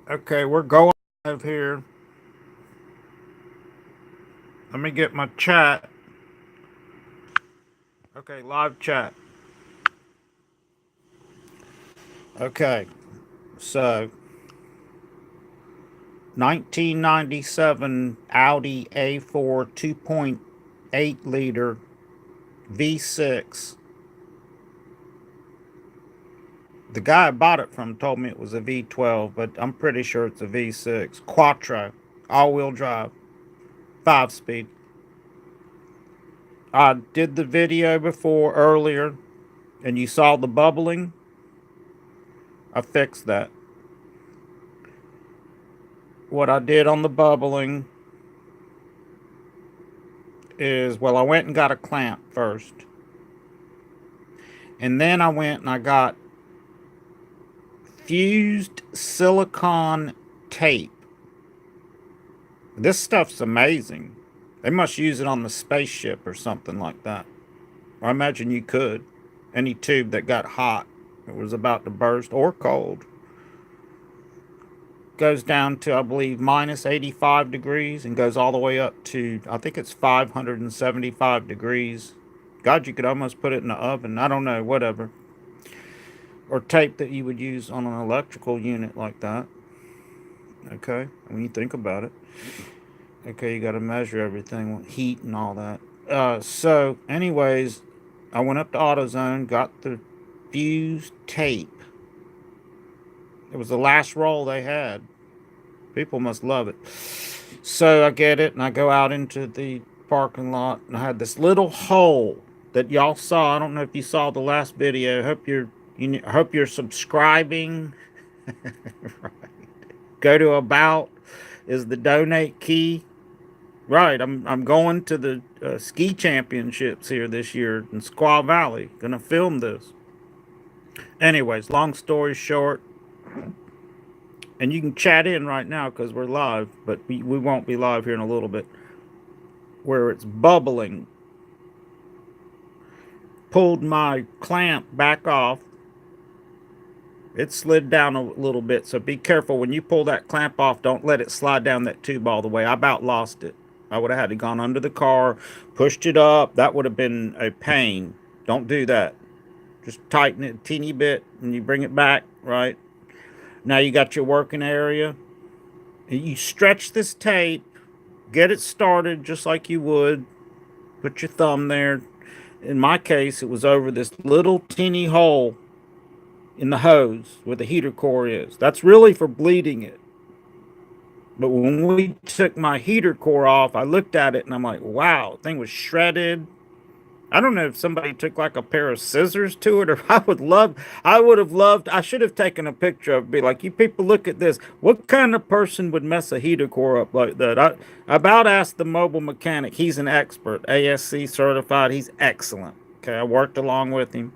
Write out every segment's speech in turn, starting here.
Okay, we're going live here. Let me get my chat. Okay, live chat. Okay, so 1997 Audi A4 2.8 liter V6. The guy I bought it from told me it was a V12, but I'm pretty sure it's a V6. Quattro, all wheel drive, 5 speed. I did the video before earlier, and you saw the bubbling. I fixed that. What I did on the bubbling is, well, I went and got a clamp first. And then I went and I got fused silicone tape. This stuff's amazing. They must use it on the spaceship or something like that. I imagine you could. Any tube that got hot, it was about to burst, or cold, goes down to, I believe, minus 85 degrees and goes all the way up to, I think it's 575 degrees. God, you could almost put it in the oven. I don't know, whatever. Or tape that you would use on an electrical unit like that. Okay, when you think about it. Okay, you got to measure everything, heat and all that. So, anyways, I went up to AutoZone, got the fused tape. It was the last roll they had. People must love it. So I get it, and I go out into the parking lot, and I had this little hole that y'all saw. I don't know if you saw the last video. I hope you're subscribing. Right. Go to about is the donate key. Right, I'm going to the ski championships here this year in Squaw Valley. Gonna film this. Anyways, long story short, and you can chat in right now because we're live, but we won't be live here in a little bit. Where it's bubbling, pulled my clamp back off. It slid down a little bit, so be careful when you pull that clamp off. Don't let it slide down that tube all the way. I about lost it. I would have had to gone under the car, pushed it up. That would have been a pain. Don't do that. Just tighten it a teeny bit and you bring it back, right? Now you got your working area. You stretch this tape, get it started just like you would. Put your thumb there. In my case, it was over this little teeny hole in the hose where the heater core is. That's really for bleeding it. But when we took my heater core off, I looked at it and I'm like, wow, the thing was shredded. I don't know if somebody took like a pair of scissors to it, or I would have loved, I should have taken a picture of it, be like, you people look at this. What kind of person would mess a heater core up like that? I about asked the mobile mechanic. He's an expert, ASC certified. He's excellent. Okay, I worked along with him.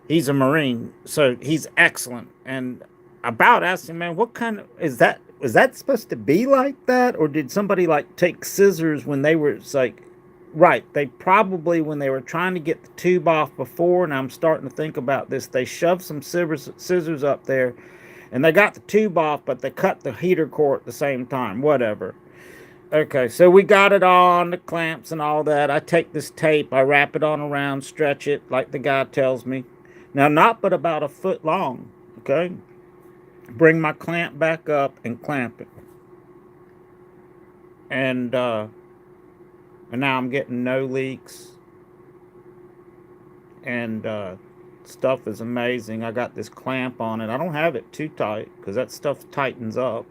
He's a Marine, so he's excellent. And about asking, man, what kind of is that? Was that supposed to be like that, or did somebody like take scissors when they were? It's like, right? They probably when they were trying to get the tube off before. And I'm starting to think about this. They shoved some scissors up there, and they got the tube off, but they cut the heater core at the same time. Whatever. Okay, so we got it on the clamps and all that. I take this tape, I wrap it on around, stretch it like the guy tells me. Now, not but about a foot long. Okay, bring my clamp back up and clamp it, and and now I'm getting no leaks, and stuff is amazing. I got this clamp on it. I don't have it too tight because that stuff tightens up,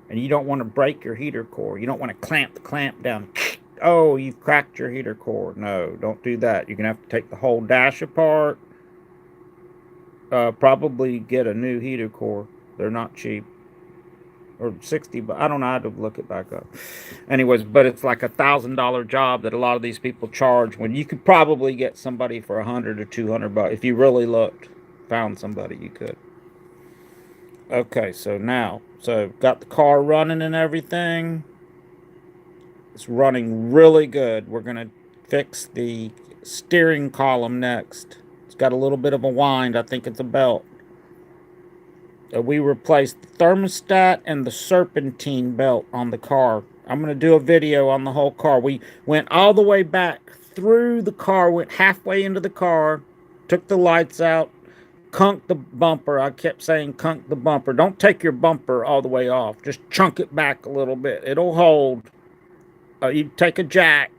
and you don't want to break your heater core. You don't want to clamp the clamp down. Oh, you've cracked your heater core. No, don't do that. You're gonna have to take the whole dash apart. Probably get a new heater core. They're not cheap. Or 60, but I don't know how to look it back up. Anyways, but it's like $1,000 job that a lot of these people charge when you could probably get somebody for 100 or 200 bucks if you really looked, found somebody you could. Okay, so got the car running and everything. It's running really good. We're gonna fix the steering column next. It's got a little bit of a wind. I think it's a belt. We replaced the thermostat and the serpentine belt on the car. I'm going to do a video on the whole car. We went all the way back through the car, went halfway into the car, took the lights out, cunked the bumper. I kept saying cunk the bumper. Don't take your bumper all the way off. Just chunk it back a little bit. It'll hold. You take a jack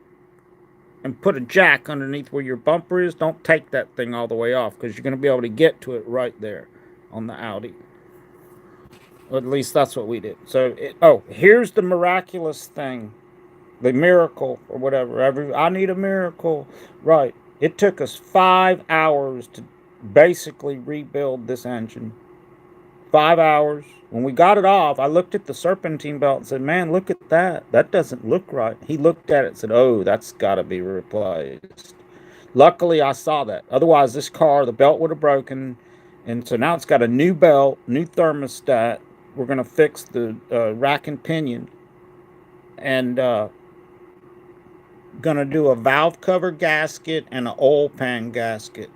and put a jack underneath where your bumper is. Don't take that thing all the way off because you're going to be able to get to it right there on the Audi. Or at least that's what we did. So, here's the miraculous thing, the miracle or whatever. I need a miracle, right? It took us 5 hours to basically rebuild this engine. 5 hours. When we got it off, I looked at the serpentine belt and said, "Man, look at that. That doesn't look right." He looked at it and said, "Oh, that's got to be replaced." Luckily, I saw that. Otherwise, this car, the belt would have broken. And so now it's got a new belt, new thermostat. We're going to fix the rack and pinion. And going to do a valve cover gasket and an oil pan gasket.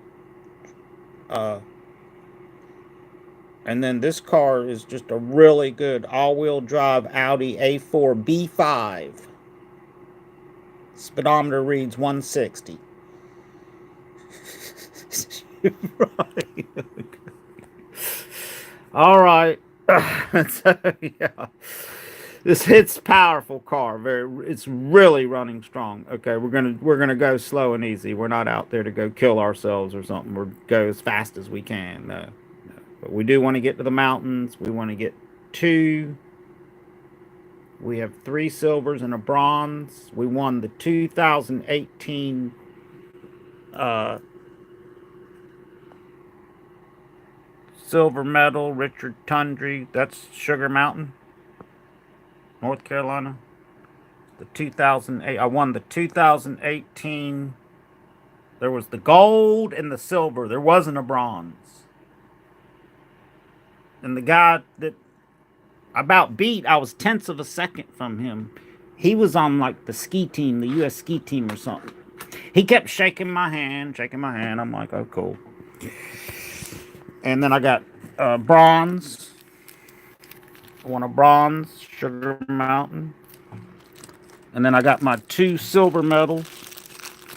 And then this car is just a really good all-wheel drive Audi A4 B5. Speedometer reads 160. Right. All right. So, yeah. It's powerful car. It's really running strong. Okay, we're gonna go slow and easy. We're not out there to go kill ourselves or something. We're go as fast as we can. No. But we do want to get to the mountains. We want to get two. We have 3 silvers and a bronze. We won the 2018 silver medal, Richard Tundry. That's Sugar Mountain, North Carolina. The 2008. I won the 2018. There was the gold and the silver. There wasn't a bronze. And the guy that I about beat, I was tenths of a second from him. He was on like the ski team, the U.S. ski team or something. He kept shaking my hand, shaking my hand. I'm like, oh, cool. And then I got bronze. I won a bronze, Sugar Mountain. And then I got my 2 silver medals.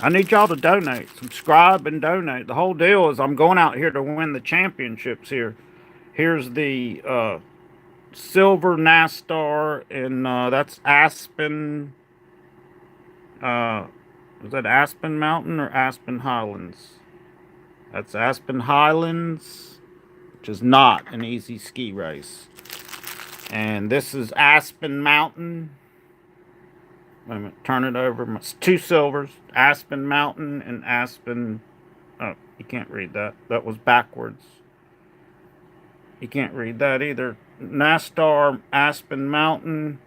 I need y'all to donate, subscribe, and donate. The whole deal is I'm going out here to win the championships here. Here's the silver NASTAR, and that's Aspen. Was that Aspen Mountain or Aspen Highlands? That's Aspen Highlands, which is not an easy ski race. And this is Aspen Mountain. Wait a minute, turn it over. It's 2 silvers, Aspen Mountain and Aspen. Oh, you can't read that. That was backwards. You can't read that either. NASTAR, Aspen Mountain.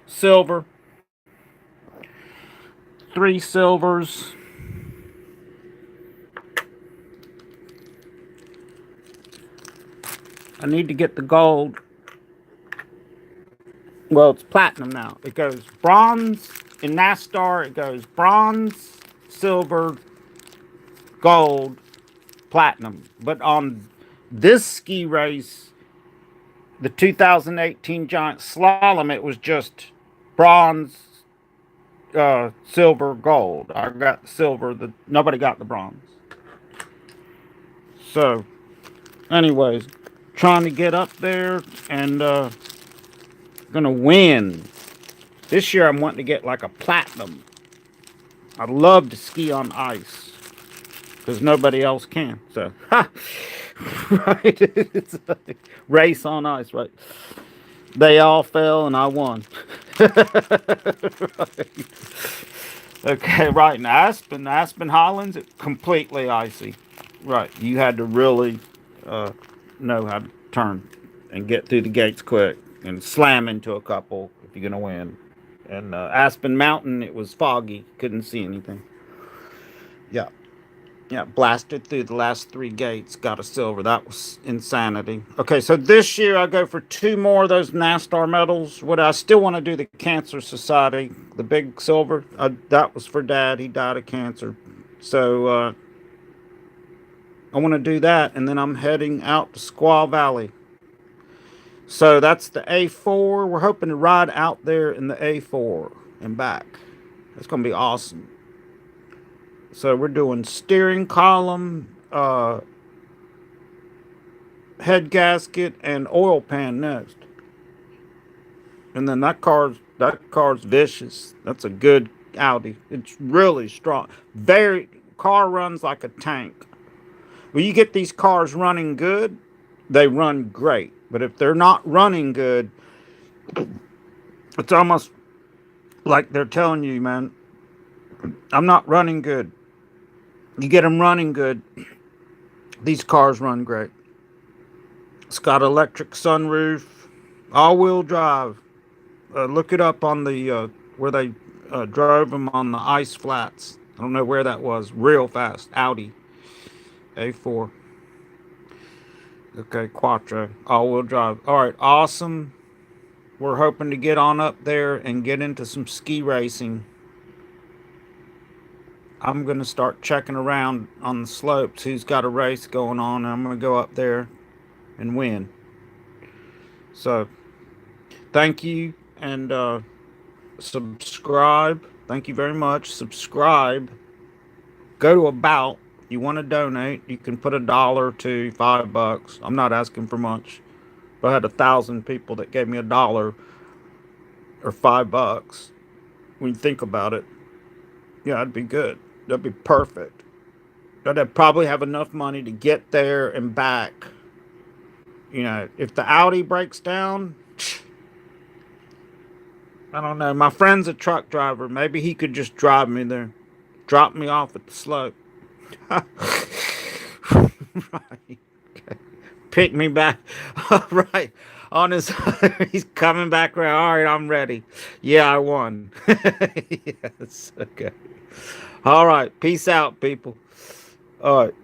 Silver. 3 silvers. I need to get the gold. Well, it's platinum now. It goes bronze in NASTAR. It goes bronze, silver, gold, platinum. But on this ski race, the 2018 Giant Slalom, it was just bronze, silver, gold. I got silver. Nobody got the bronze. So, anyways, trying to get up there and gonna win. This year I'm wanting to get like a platinum. I'd love to ski on ice because nobody else can. So, right, it's a race on ice, right? They all fell and I won. Right. Okay, right in Aspen Highlands, it's completely icy. Right, you had to really know how to turn and get through the gates quick and slam into a couple if you're gonna win. And Aspen Mountain, it was foggy, couldn't see anything. Yeah. Yeah, blasted through the last three gates, got a silver. That was insanity. Okay, so this year I go for two more of those NASCAR medals. What I still want to do the Cancer Society, the big silver. That was for Dad. He died of cancer. So I want to do that, and then I'm heading out to Squaw Valley. So that's the A4. We're hoping to ride out there in the A4 and back. It's going to be awesome. So we're doing steering column, head gasket, and oil pan next. And then that car's vicious. That's a good Audi. It's really strong. Very car runs like a tank. When you get these cars running good, they run great. But if they're not running good, it's almost like they're telling you, man, I'm not running good. You get them running good, these cars run great. It's got electric sunroof, all-wheel drive. Look it up on the where they drove them on the ice flats. I don't know where that was. Real fast. Audi A4. Okay, Quattro, all-wheel drive. All right, awesome. We're hoping to get on up there and get into some ski racing. I'm going to start checking around on the slopes who's got a race going on, and I'm going to go up there and win. So, thank you, and subscribe. Thank you very much. Subscribe. Go to About. If you want to donate, you can put $1 to $5. I'm not asking for much. If I had 1,000 people that gave me $1 or $5, when you think about it, yeah, that'd be good. That'd be perfect. I'd probably have enough money to get there and back. You know, if the Audi breaks down, I don't know. My friend's a truck driver. Maybe he could just drive me there, drop me off at the slope. Right. Okay. Pick me back. All right. On his, he's coming back around. All right, I'm ready. Yeah, I won. Yes. Okay. All right. Peace out, people. All right.